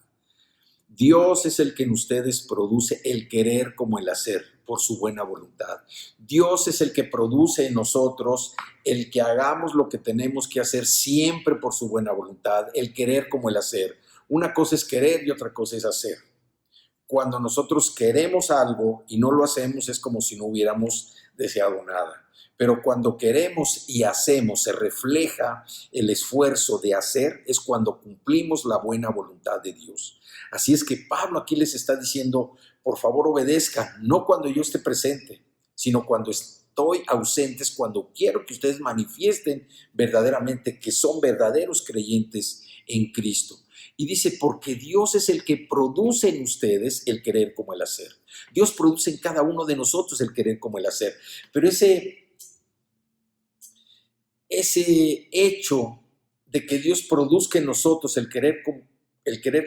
Dios es el que en ustedes produce el querer como el hacer por su buena voluntad. Dios es el que produce en nosotros el que hagamos lo que tenemos que hacer siempre por su buena voluntad, el querer como el hacer. Una cosa es querer y otra cosa es hacer. Cuando nosotros queremos algo y no lo hacemos es como si no hubiéramos deseado nada. Pero cuando queremos y hacemos, se refleja el esfuerzo de hacer, es cuando cumplimos la buena voluntad de Dios. Así es que Pablo aquí les está diciendo, por favor obedezcan, no cuando yo esté presente, sino cuando estoy ausente, es cuando quiero que ustedes manifiesten verdaderamente que son verdaderos creyentes en Cristo. Y dice, porque Dios es el que produce en ustedes el querer como el hacer. Dios produce en cada uno de nosotros el querer como el hacer. Pero ese hecho de que Dios produzca en nosotros el querer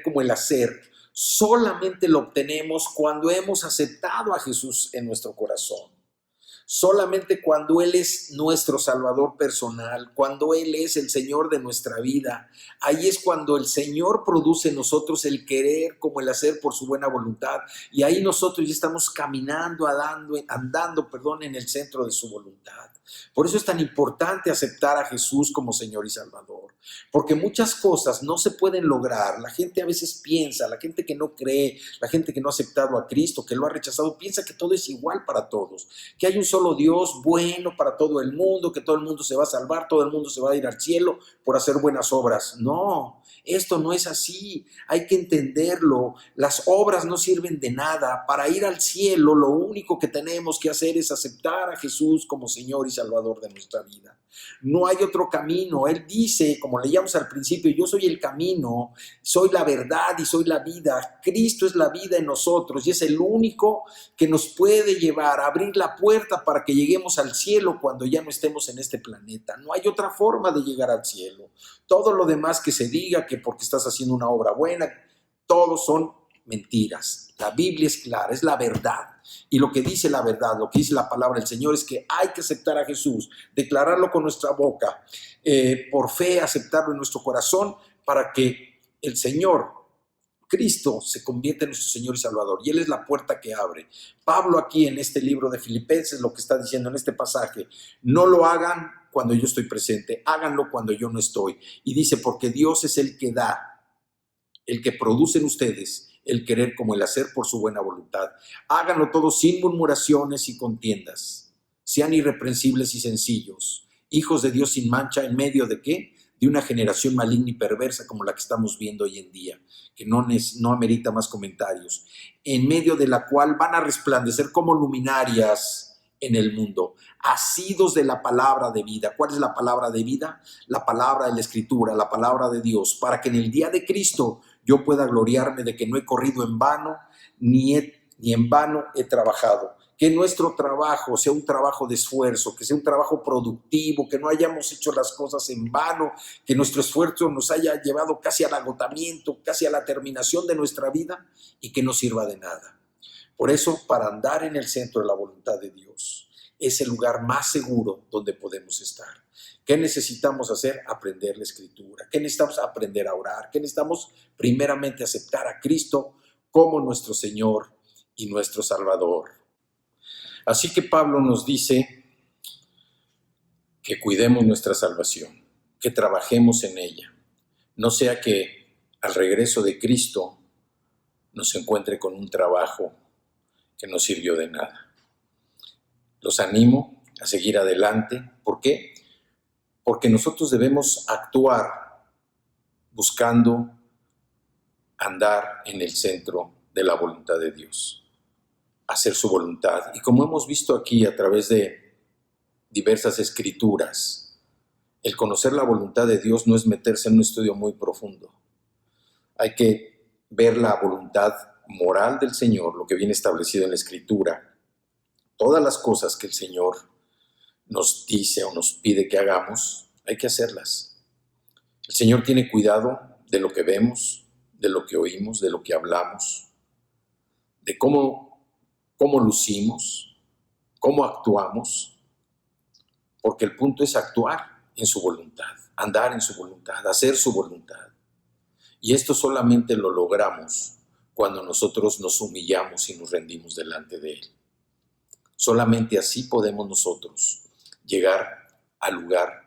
como el hacer, solamente lo obtenemos cuando hemos aceptado a Jesús en nuestro corazón. Solamente cuando Él es nuestro Salvador personal, cuando Él es el Señor de nuestra vida, ahí es cuando el Señor produce en nosotros el querer como el hacer por su buena voluntad. Y ahí nosotros ya estamos caminando, andando en el centro de su voluntad. Por eso es tan importante aceptar a Jesús como Señor y Salvador, porque muchas cosas no se pueden lograr. La gente a veces piensa, la gente que no cree, la gente que no ha aceptado a Cristo, que lo ha rechazado, piensa que todo es igual para todos, que hay un solo Dios bueno para todo el mundo, que todo el mundo se va a salvar, todo el mundo se va a ir al cielo por hacer buenas obras. No, esto no es así, hay que entenderlo. Las obras no sirven de nada. Para ir al cielo, lo único que tenemos que hacer es aceptar a Jesús como Señor y Salvador de nuestra vida. No hay otro camino. Él dice, como leíamos al principio, yo soy el camino, soy la verdad y soy la vida. Cristo es la vida en nosotros y es el único que nos puede llevar a abrir la puerta para que lleguemos al cielo cuando ya no estemos en este planeta. No hay otra forma de llegar al cielo. Todo lo demás que se diga, que porque estás haciendo una obra buena, todos son mentiras. La Biblia es clara, es la verdad. Y lo que dice la verdad, lo que dice la palabra del Señor es que hay que aceptar a Jesús, declararlo con nuestra boca, por fe aceptarlo en nuestro corazón para que el Señor, Cristo, se convierta en nuestro Señor y Salvador. Y Él es la puerta que abre. Pablo aquí en este libro de Filipenses lo que está diciendo en este pasaje, no lo hagan cuando yo estoy presente, háganlo cuando yo no estoy. Y dice, porque Dios es el que da, el que produce en ustedes el querer como el hacer por su buena voluntad. Háganlo todo sin murmuraciones y contiendas. Sean irreprensibles y sencillos, hijos de Dios sin mancha, en medio de ¿qué? De una generación maligna y perversa como la que estamos viendo hoy en día, que no amerita más comentarios, en medio de la cual van a resplandecer como luminarias en el mundo, asidos de la palabra de vida. ¿Cuál es la palabra de vida? La palabra de la Escritura, la palabra de Dios, para que en el día de Cristo yo pueda gloriarme de que no he corrido en vano, ni en vano he trabajado. Que nuestro trabajo sea un trabajo de esfuerzo, que sea un trabajo productivo, que no hayamos hecho las cosas en vano, que nuestro esfuerzo nos haya llevado casi al agotamiento, casi a la terminación de nuestra vida y que no sirva de nada. Por eso, para andar en el centro de la voluntad de Dios, es el lugar más seguro donde podemos estar. ¿Qué necesitamos hacer? Aprender la Escritura. ¿Qué necesitamos? Aprender a orar. ¿Qué necesitamos? Primeramente aceptar a Cristo como nuestro Señor y nuestro Salvador. Así que Pablo nos dice que cuidemos nuestra salvación, que trabajemos en ella. No sea que al regreso de Cristo nos encuentre con un trabajo que no sirvió de nada. Los animo a seguir adelante. ¿Por qué? Porque nosotros debemos actuar buscando andar en el centro de la voluntad de Dios, hacer su voluntad. Y como hemos visto aquí a través de diversas escrituras, el conocer la voluntad de Dios no es meterse en un estudio muy profundo. Hay que ver la voluntad moral del Señor, lo que viene establecido en la Escritura. Todas las cosas que el Señor nos dice o nos pide que hagamos, hay que hacerlas. El Señor tiene cuidado de lo que vemos, de lo que oímos, de lo que hablamos, de cómo lucimos, cómo actuamos, porque el punto es actuar en su voluntad, andar en su voluntad, hacer su voluntad. Y esto solamente lo logramos cuando nosotros nos humillamos y nos rendimos delante de Él. Solamente así podemos nosotros llegar al lugar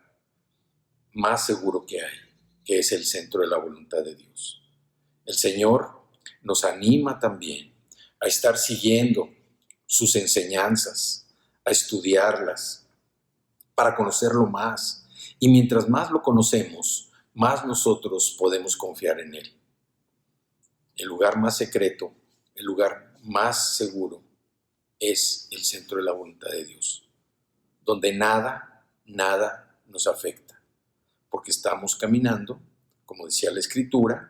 más seguro que hay, que es el centro de la voluntad de Dios. El Señor nos anima también a estar siguiendo sus enseñanzas, a estudiarlas, para conocerlo más. Y mientras más lo conocemos, más nosotros podemos confiar en Él. El lugar más secreto, el lugar más seguro, es el centro de la voluntad de Dios, donde nada nos afecta, porque estamos caminando, como decía la Escritura,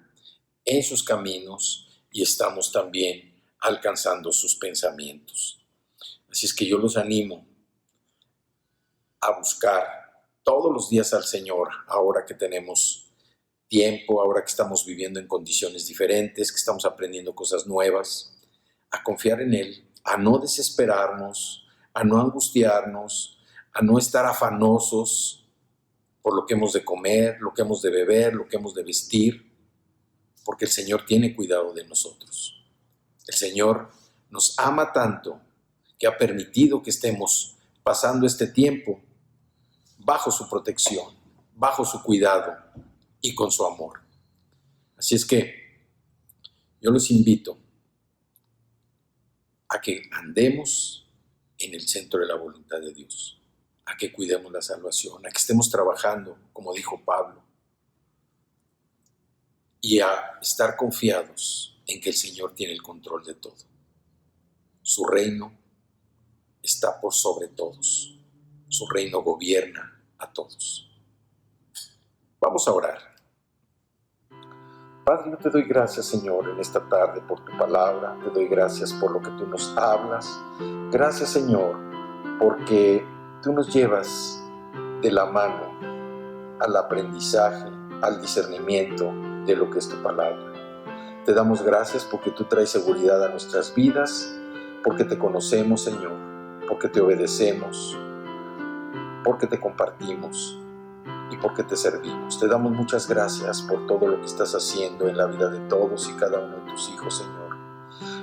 en sus caminos y estamos también alcanzando sus pensamientos. Así es que yo los animo a buscar todos los días al Señor, ahora que tenemos tiempo, ahora que estamos viviendo en condiciones diferentes, que estamos aprendiendo cosas nuevas, a confiar en Él, a no desesperarnos, a no angustiarnos, a no estar afanosos por lo que hemos de comer, lo que hemos de beber, lo que hemos de vestir, porque el Señor tiene cuidado de nosotros. El Señor nos ama tanto que ha permitido que estemos pasando este tiempo bajo su protección, bajo su cuidado y con su amor. Así es que yo los invito a que andemos en el centro de la voluntad de Dios, a que cuidemos la salvación, a que estemos trabajando, como dijo Pablo, y a estar confiados en que el Señor tiene el control de todo. Su reino está por sobre todos. Su reino gobierna a todos. Vamos a orar. Padre, yo te doy gracias, Señor, en esta tarde por tu palabra. Te doy gracias por lo que tú nos hablas. Gracias, Señor, porque tú nos llevas de la mano al aprendizaje, al discernimiento de lo que es tu palabra. Te damos gracias porque tú traes seguridad a nuestras vidas, porque te conocemos, Señor, porque te obedecemos, porque te compartimos y porque te servimos. Te damos muchas gracias por todo lo que estás haciendo en la vida de todos y cada uno de tus hijos, Señor.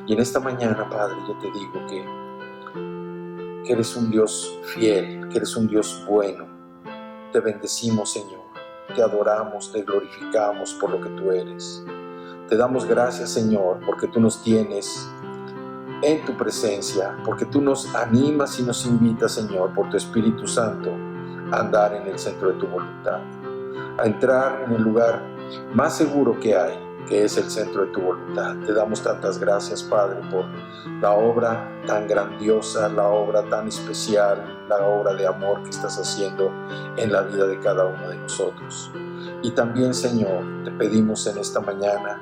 Y en esta mañana, Padre, yo te digo que eres un Dios fiel, que eres un Dios bueno. Te bendecimos, Señor. Te adoramos, te glorificamos por lo que tú eres. Te damos gracias, Señor, porque tú nos tienes en tu presencia, porque tú nos animas y nos invitas, Señor, por tu Espíritu Santo, a andar en el centro de tu voluntad, a entrar en el lugar más seguro que hay, que es el centro de tu voluntad. Te damos tantas gracias, Padre, por la obra tan grandiosa, la obra tan especial, la obra de amor que estás haciendo en la vida de cada uno de nosotros. Y también, Señor, te pedimos en esta mañana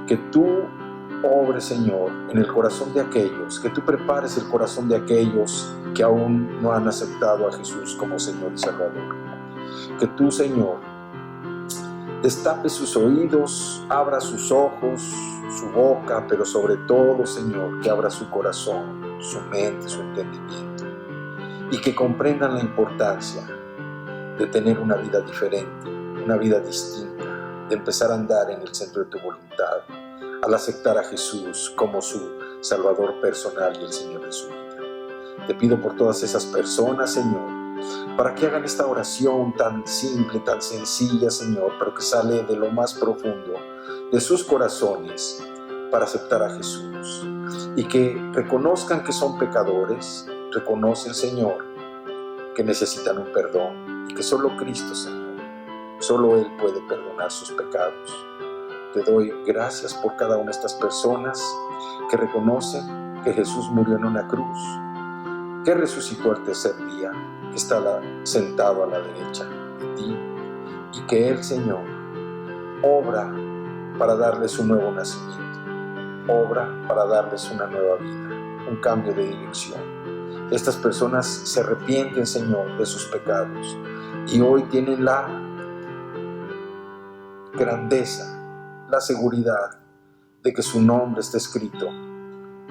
que tú obres, Señor, en el corazón de aquellos, que tú prepares el corazón de aquellos que aún no han aceptado a Jesús como Señor y Salvador. Que tú, Señor, destape sus oídos, abra sus ojos, su boca, pero sobre todo, Señor, que abra su corazón, su mente, su entendimiento, y que comprendan la importancia de tener una vida diferente, una vida distinta, de empezar a andar en el centro de tu voluntad, al aceptar a Jesús como su Salvador personal y el Señor de su vida. Te pido por todas esas personas, Señor, para que hagan esta oración tan simple, tan sencilla, Señor, pero que sale de lo más profundo de sus corazones para aceptar a Jesús. Y que reconozcan que son pecadores, reconocen, Señor, que necesitan un perdón y que solo Cristo, Señor, solo Él puede perdonar sus pecados. Te doy gracias por cada una de estas personas que reconocen que Jesús murió en una cruz, que resucitó al tercer día, que está sentado a la derecha de ti y que Él, Señor, obra para darles un nuevo nacimiento, obra para darles una nueva vida, un cambio de dirección. Estas personas se arrepienten, Señor, de sus pecados y hoy tienen la grandeza, la seguridad de que su nombre está escrito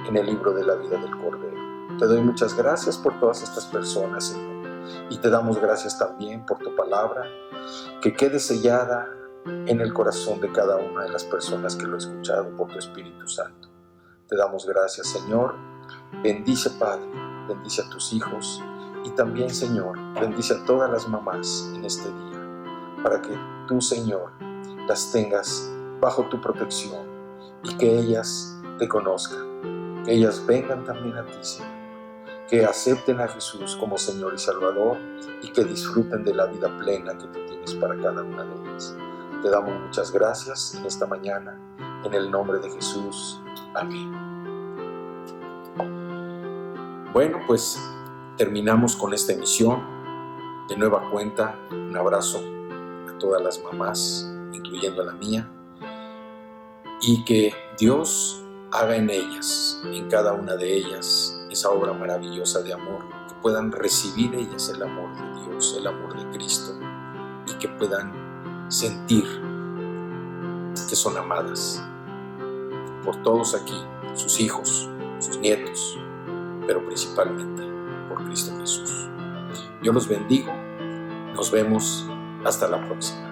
en el libro de la vida del Cordero. Te doy muchas gracias por todas estas personas, Señor, y te damos gracias también por tu palabra, que quede sellada en el corazón de cada una de las personas que lo ha escuchado por tu Espíritu Santo. Te damos gracias, Señor. Bendice, Padre, bendice a tus hijos y también, Señor, bendice a todas las mamás en este día, para que tú, Señor, las tengas bajo tu protección y que ellas te conozcan, que ellas vengan también a ti, Señor, que acepten a Jesús como Señor y Salvador y que disfruten de la vida plena que tú tienes para cada una de ellas. Te damos muchas gracias en esta mañana, en el nombre de Jesús. Amén. Bueno, pues terminamos con esta emisión. De nueva cuenta, un abrazo a todas las mamás, incluyendo a la mía, y que Dios haga en ellas, en cada una de ellas, esa obra maravillosa de amor, que puedan recibir ellas el amor de Dios, el amor de Cristo, y que puedan sentir que son amadas por todos aquí, sus hijos, sus nietos, pero principalmente por Cristo Jesús. Yo los bendigo, nos vemos hasta la próxima.